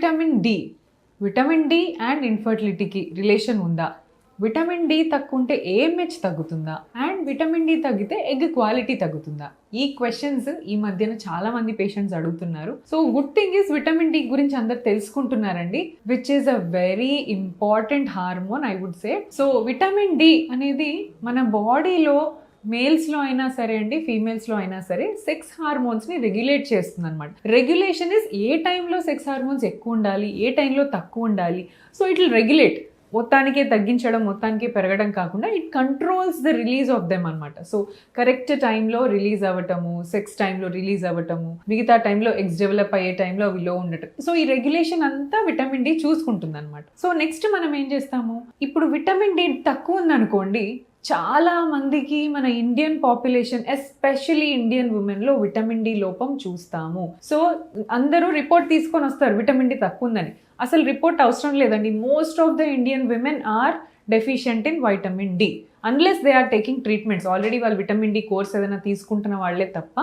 Vitamin D and ఇన్ఫర్టిలిటీకి relation ఉందా? Vitamin D తక్కువ ఉంటే ఏఎంహెచ్ తగ్గుతుందా? అండ్ విటమిన్ డి తగ్గితే ఎగ్ క్వాలిటీ తగ్గుతుందా? ఈ క్వశ్చన్స్ ఈ మధ్యన చాలా మంది పేషెంట్స్ అడుగుతున్నారు. So good thing is vitamin D గురించి అందరు తెలుసుకుంటున్నారండి, which is a very important hormone I would say. So vitamin D అనేది మన బాడీలో మేల్స్లో అయినా సరే అండి, ఫీమేల్స్లో అయినా సరే సెక్స్ హార్మోన్స్ని రెగ్యులేట్ చేస్తుంది అనమాట. రెగ్యులేషన్ ఇస్ ఏ టైంలో సెక్స్ హార్మోన్స్ ఎక్కువ ఉండాలి, ఏ టైంలో తక్కువ ఉండాలి. సో ఇట్ విల్ రెగ్యులేట్, మొత్తానికే తగ్గించడం, మొత్తానికే పెరగడం కాకుండా it controls the release of them అనమాట. సో కరెక్ట్ టైంలో రిలీజ్ అవ్వటము, సెక్స్ టైంలో రిలీజ్ అవ్వటము, మిగతా టైంలో ఎగ్స్ డెవలప్ అయ్యే టైంలో అవి లో ఉండటం. సో ఈ రెగ్యులేషన్ అంతా విటమిన్ డి చూసుకుంటుంది అనమాట. సో నెక్స్ట్ మనం ఏం చేస్తాము, ఇప్పుడు విటమిన్ డి తక్కువ ఉందనుకోండి, చాలా మందికి మన ఇండియన్ పాపులేషన్ ఎస్పెషలీ ఇండియన్ ఉమెన్లో విటమిన్ డి లోపం చూస్తాము. సో అందరూ రిపోర్ట్ తీసుకొని వస్తారు విటమిన్ డి తక్కువ ఉందని. అసలు రిపోర్ట్ అవసరం లేదండి. Most of the Indian women are deficient in vitamin D unless they are taking treatments. Already వాళ్ళు విటమిన్ డి కోర్స్ ఏదైనా తీసుకుంటున్న వాళ్ళే తప్ప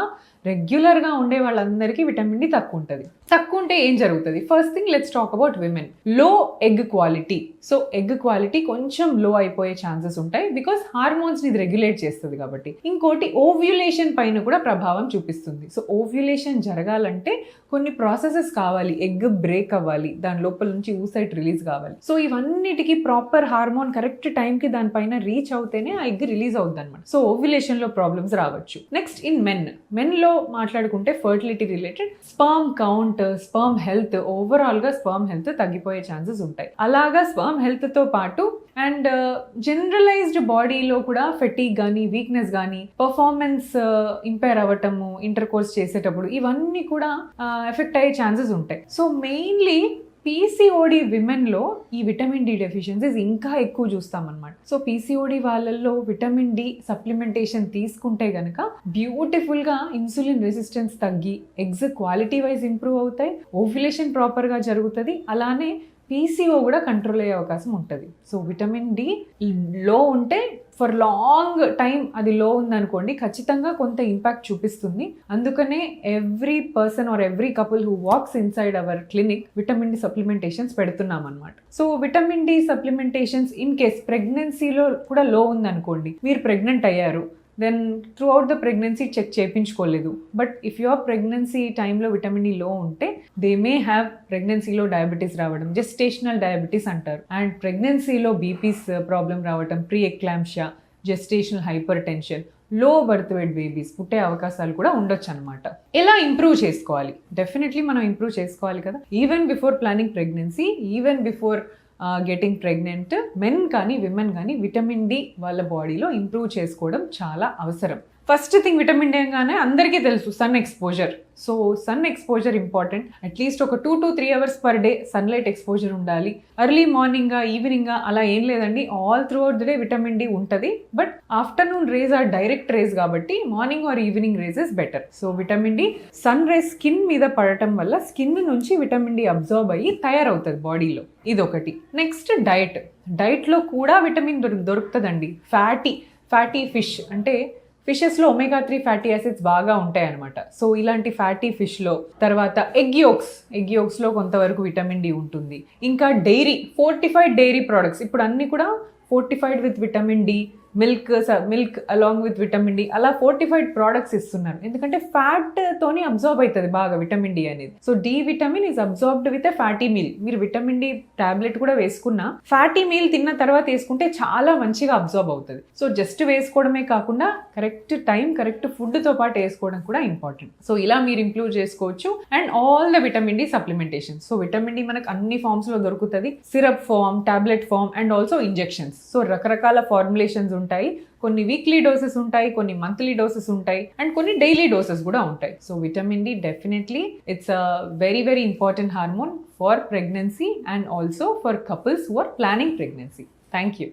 రెగ్యులర్గా ఉండే వాళ్ళందరికీ విటమిన్ డి తక్కువ ఉంటుంది. తక్కువ ఉంటే ఏం జరుగుతుంది? First thing let's talk about women. Low egg quality. So egg quality కొంచెం లో అయిపోయే ఛాన్సెస్ ఉంటాయి బికాస్ హార్మోన్స్ ఇది రెగ్యులేట్ చేస్తుంది కాబట్టి. ఇంకోటి ఓవ్యులేషన్ పైన కూడా ప్రభావం చూపిస్తుంది. సో ఓవ్యులేషన్ జరగాలంటే కొన్ని ప్రాసెసెస్ కావాలి, ఎగ్ బ్రేక్ అవ్వాలి, దాని లోపల నుంచి ఊసైట్ రిలీజ్ కావాలి. సో ఇవన్నిటికీ ప్రాపర్ హార్మోన్ కరెక్ట్ టైంకి దానిపైన రీచ్ అవుతేనే ఆ ఎగ్ రిలీజ్ అవుతుంది అనమాట. సో ఓవ్యులేషన్లో ప్రాబ్లమ్స్ రావచ్చు. నెక్స్ట్ ఇన్ మెన్లో మాట్లాడుకుంటే fertility related sperm count, sperm health, ఓవరాల్గా స్పర్మ్ హెల్త్ తగ్గిపోయే ఛాన్సెస్ ఉంటాయి. అలాగా స్పర్మ్ హెల్త్తో పాటు అండ్ జనరలైజ్డ్ బాడీలో కూడా ఫెటీగ్ కానీ, వీక్నెస్ కానీ, పర్ఫార్మెన్స్ ఇంపైర్ అవ్వటము ఇంటర్ కోర్స్ చేసేటప్పుడు, ఇవన్నీ కూడా ఎఫెక్ట్ అయ్యే ఛాన్సెస్ ఉంటాయి. సో మెయిన్లీ పీసీఓడి విమెన్లో ఈ విటమిన్ డి డెఫిషియన్సీస్ ఇంకా ఎక్కువ చూస్తామన్నమాట. సో పీసీఓడి వాళ్ళల్లో విటమిన్ డి సప్లిమెంటేషన్ తీసుకుంటే గనక బ్యూటిఫుల్గా ఇన్సులిన్ రెసిస్టెన్స్ తగ్గి ఎగ్స్ క్వాలిటీ వైజ్ ఇంప్రూవ్ అవుతాయి, ఓవ్యులేషన్ ప్రాపర్గా జరుగుతుంది, అలానే పీసీఓ కూడా కంట్రోల్ అయ్యే అవకాశం ఉంటుంది. సో విటమిన్ డి లో ఉంటే ఫర్ లాంగ్ టైం అది లో ఉందనుకోండి, ఖచ్చితంగా కొంత ఇంపాక్ట్ చూపిస్తుంది. అందుకనే every person or every couple who walks inside our clinic vitamin D supplementations పెడుతున్నాం అనమాట. So vitamin D supplementations in case ప్రెగ్నెన్సీలో కూడా లో ఉందనుకోండి, మీరు ప్రెగ్నెంట్ అయ్యారు, then throughout the pregnancy check చేయించుకోలేదు, బట్ ఇఫ్ యువర్ ప్రెగ్నెన్సీ టైంలో vitamin D low ఉంటే దే మే హ్యావ్ ప్రెగ్నెన్సీలో డయాబెటీస్ రావడం, జెస్టేషనల్ డయాబెటీస్ అంటారు, అండ్ ప్రెగ్నెన్సీలో బీపీస్ ప్రాబ్లం రావడం, preeclampsia, gestational hypertension, low birth wait babies పుట్టే అవకాశాలు కూడా ఉండొచ్చు అనమాట. ఎలా ఇంప్రూవ్ చేసుకోవాలి? డెఫినెట్లీ మనం ఇంప్రూవ్ చేసుకోవాలి కదా. Even before planning pregnancy, even before getting pregnant, men కానీ విమెన్ కానీ విటమిన్ డి వాళ్ళ బాడీలో ఇంప్రూవ్ చేసుకోవడం చాలా అవసరం. ఫస్ట్ థింగ్ విటమిన్ డి అనగానే అందరికీ తెలుసు sun exposure. So sun exposure important. At least ఒక 2 to 3 hours per day sunlight exposure ఉండాలి. ఎర్లీ మార్నింగ్గా, ఈవినింగ్గా అలా ఏం లేదండి, all throughout the day vitamin D ఉంటుంది. But afternoon rays or direct rays కాబట్టి morning or evening rays is better. So vitamin D sun rays skin మీద పడటం వల్ల స్కిన్ నుంచి విటమిన్ డి అబ్జార్బ్ అయ్యి తయారవుతుంది బాడీలో. ఇదొకటి. నెక్స్ట్ డైట్లో కూడా విటమిన్ దొరుకుతుందండి. ఫ్యాటీ ఫిష్ అంటే ఫిషెస్లో ఒమేగా 3 ఫ్యాటీ యాసిడ్స్ బాగా ఉంటాయి అనమాట. సో ఇలాంటి ఫ్యాటీ ఫిష్లో, తర్వాత ఎగ్ యోక్స్లో కొంతవరకు విటమిన్ డి ఉంటుంది. ఇంకా ఫోర్టిఫైడ్ డైరీ ప్రోడక్ట్స్ ఇప్పుడు అన్నీ కూడా fortified with vitamin D, milk along with vitamin D, అలా ఫోర్టిఫైడ్ ప్రోడక్ట్స్ ఇస్తున్నారు. ఎందుకంటే ఫ్యాట్ తోని అబ్జార్బ్ అవుతుంది బాగా విటమిన్ డి అనేది. So D vitamin is absorbed with a fatty meal. మీరు విటమిన్ డి టాబ్లెట్ కూడా వేసుకున్నా ఫ్యాటీ మీల్ తిన్న తర్వాత వేసుకుంటే చాలా మంచిగా అబ్జార్బ్ అవుతుంది. సో జస్ట్ వేసుకోవడమే కాకుండా కరెక్ట్ టైం, కరెక్ట్ ఫుడ్తో పాటు వేసుకోవడం కూడా ఇంపార్టెంట్. సో ఇలా మీరు ఇంప్రూవ్ చేసుకోవచ్చు. And all the vitamin D supplementation. So vitamin D మనకు అన్ని ఫార్మ్స్లో దొరుకుతుంది, syrup form, tablet form, and also injections. So రకరకాల ఫార్ములేషన్స్ ఉంటాయి. కొన్ని వీక్లీ డోసెస్ ఉంటాయి, కొన్ని మంత్లీ డోసెస్ ఉంటాయి, అండ్ కొన్ని డైలీ డోసెస్ కూడా ఉంటాయి. So vitamin D definitely it's a very very important hormone for pregnancy and also for couples who are planning pregnancy. Thank you.